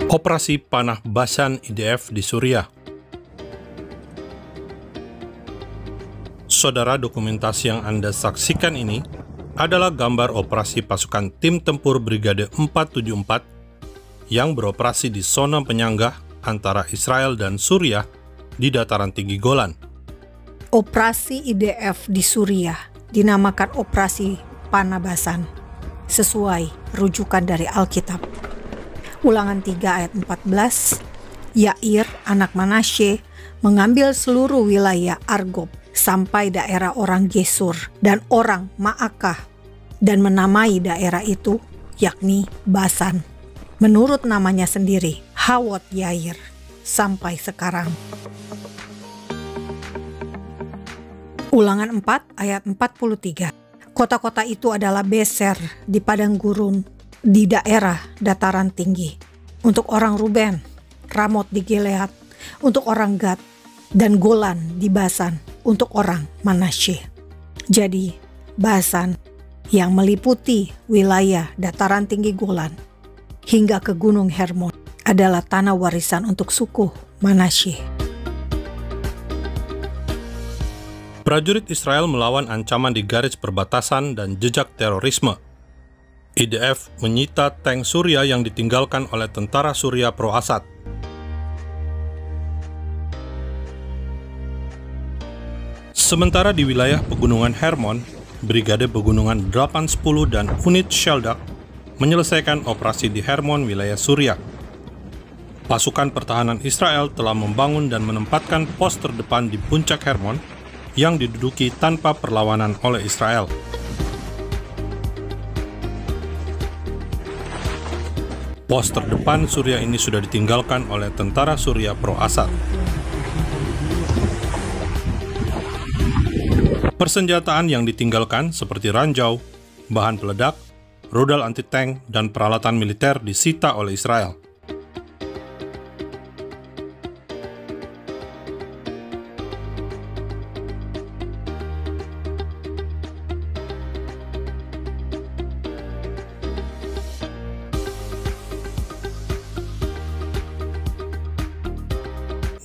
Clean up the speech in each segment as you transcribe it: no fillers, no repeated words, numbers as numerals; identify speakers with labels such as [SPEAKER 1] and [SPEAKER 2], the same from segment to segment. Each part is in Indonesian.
[SPEAKER 1] Operasi Panah Basan IDF di Suriah. Saudara, dokumentasi yang Anda saksikan ini adalah gambar operasi pasukan tim tempur Brigade 474 yang beroperasi di zona penyanggah antara Israel dan Suriah di dataran tinggi Golan.
[SPEAKER 2] Operasi IDF di Suriah dinamakan Operasi Panah Basan sesuai rujukan dari Alkitab. Ulangan 3 ayat 14, Yair anak Manasye mengambil seluruh wilayah Argob sampai daerah orang Gesur dan orang Ma'akah dan menamai daerah itu yakni Basan menurut namanya sendiri, Hawot Yair sampai sekarang. Ulangan 4 ayat 43, kota-kota itu adalah Beser di padang gurun di daerah dataran tinggi, untuk orang Ruben, Ramot di Gilead, untuk orang Gad, dan Golan di Basan, untuk orang Manasye. Jadi, Basan yang meliputi wilayah dataran tinggi Golan hingga ke Gunung Hermon adalah tanah warisan untuk suku Manasye.
[SPEAKER 1] Prajurit Israel melawan ancaman di garis perbatasan dan jejak terorisme. IDF menyita tank Suriah yang ditinggalkan oleh tentara Suriah pro-Assad. Sementara di wilayah Pegunungan Hermon, Brigade Pegunungan 810 dan unit Sheldak menyelesaikan operasi di Hermon, wilayah Suriah. Pasukan pertahanan Israel telah membangun dan menempatkan pos terdepan di puncak Hermon yang diduduki tanpa perlawanan oleh Israel. Pos terdepan Suriah ini sudah ditinggalkan oleh tentara Suriah pro-Assad. Persenjataan yang ditinggalkan seperti ranjau, bahan peledak, rudal anti-tank, dan peralatan militer disita oleh Israel.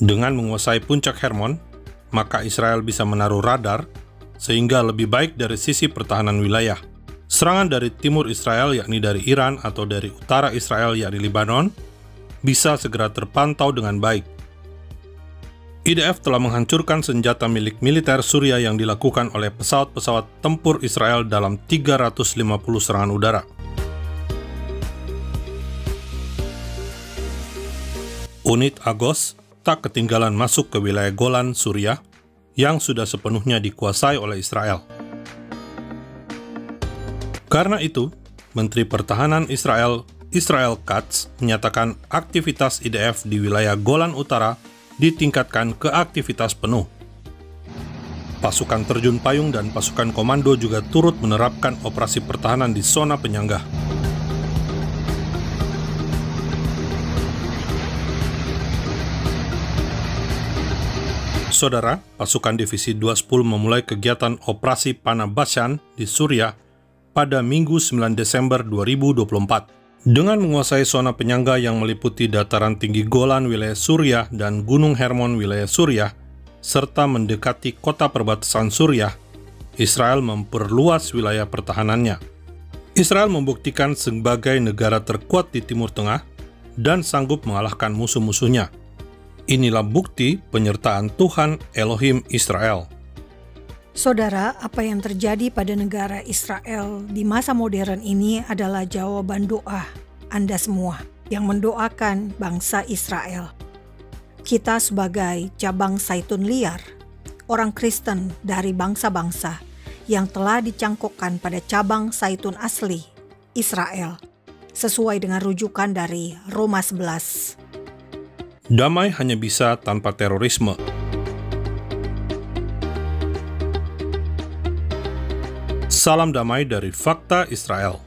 [SPEAKER 1] Dengan menguasai puncak Hermon, maka Israel bisa menaruh radar sehingga lebih baik dari sisi pertahanan wilayah. Serangan dari timur Israel, yakni dari Iran, atau dari utara Israel, yakni Lebanon, bisa segera terpantau dengan baik. IDF telah menghancurkan senjata milik militer Suriah yang dilakukan oleh pesawat-pesawat tempur Israel dalam 350 serangan udara. Unit Agos tak ketinggalan masuk ke wilayah Golan, Suriah, yang sudah sepenuhnya dikuasai oleh Israel. Karena itu, Menteri Pertahanan Israel, Israel Katz, menyatakan aktivitas IDF di wilayah Golan Utara ditingkatkan ke aktivitas penuh. Pasukan terjun payung dan pasukan komando juga turut menerapkan operasi pertahanan di zona penyanggah. Saudara, pasukan Divisi 210 memulai kegiatan Operasi Panah Basan di Suriah pada Minggu 9 Desember 2024. Dengan menguasai zona penyangga yang meliputi dataran tinggi Golan wilayah Suriah dan Gunung Hermon wilayah Suriah, serta mendekati kota perbatasan Suriah, Israel memperluas wilayah pertahanannya. Israel membuktikan sebagai negara terkuat di Timur Tengah dan sanggup mengalahkan musuh-musuhnya. Inilah bukti penyertaan Tuhan Elohim Israel.
[SPEAKER 2] Saudara, apa yang terjadi pada negara Israel di masa modern ini adalah jawaban doa Anda semua yang mendoakan bangsa Israel. Kita sebagai cabang Zaitun liar, orang Kristen dari bangsa-bangsa yang telah dicangkokkan pada cabang Zaitun asli, Israel, sesuai dengan rujukan dari Roma 11.
[SPEAKER 1] Damai hanya bisa tanpa terorisme. Salam damai dari Fakta Israel.